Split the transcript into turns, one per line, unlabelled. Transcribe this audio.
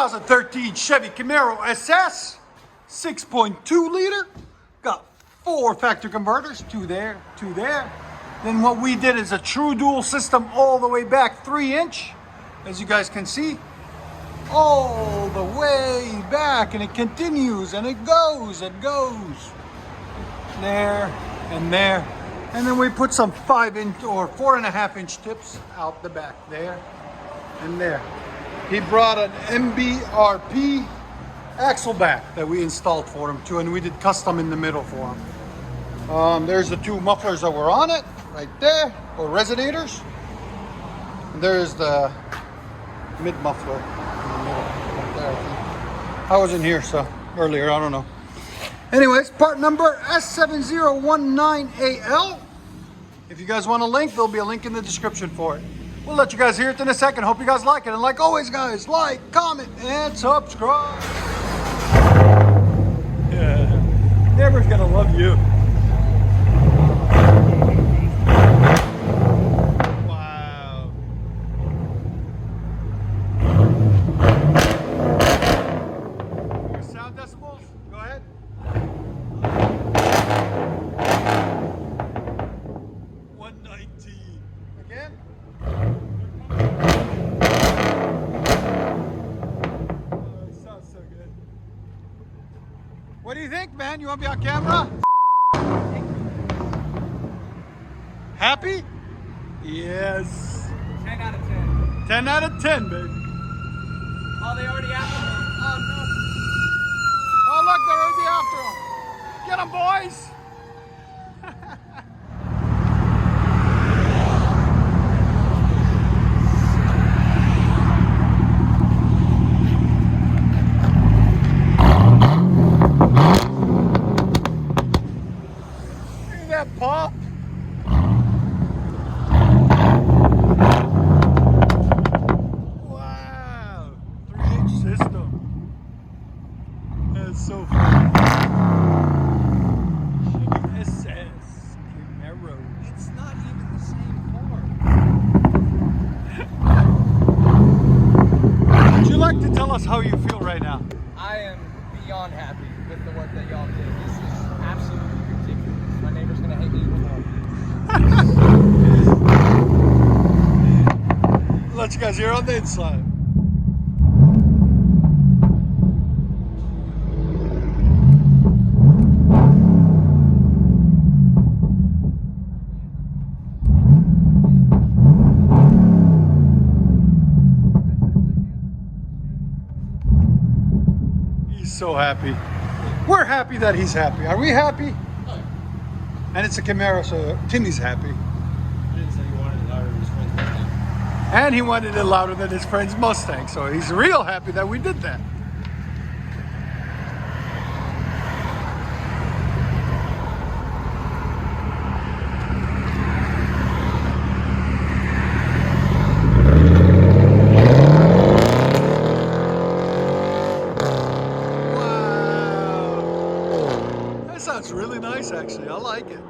2013 Chevy Camaro SS, 6.2 liter. Got 4 factory converters, 2 there, 2 there. Then what we did is a true dual system all the way back 3-inch, as you guys can see, all the way back, and it continues and it goes there and there. And then we put some 5-inch or 4.5-inch tips out the back there and there. He brought an MBRP axle back that we installed for him too, and we did custom in the middle for him. There's the 2 mufflers that were on it right there, or resonators. And there's the mid muffler in the middle right there, I think. I wasn't here so earlier, I don't know. Anyways, part number S7019AL. If you guys want a link, there'll be a link in the description for it. We'll let you guys hear it in a second. Hope you guys like it. And like always, guys, like, comment, and subscribe. Yeah. Neighbor's gonna love you. Wow. Your sound decibels? Go ahead. 119. Again? What do you think, man? You want to be on camera? Happy? Yes.
10 out of 10.
10 out of 10, baby.
Oh, they already after me. Oh, no.
Oh, look, they're already after him. Get them, boys. That pop. Wow, 3-inch system. That's so fun. Chevy SS Camaro.
It's not even the same car.
Would you like to tell us how you feel right now?
I am beyond happy with the work that y'all did. This is absolutely ridiculous. My neighbor's gonna hate me even more.
Let you guys hear on the inside. He's so happy. We're happy that he's happy. Are we happy? And it's a Camaro, so Timmy's happy.
He didn't say he wanted it louder than his friend's Mustang.
And he wanted it louder than his friend's Mustang, so he's real happy that we did that. Wow. That sounds really nice, actually. I like it.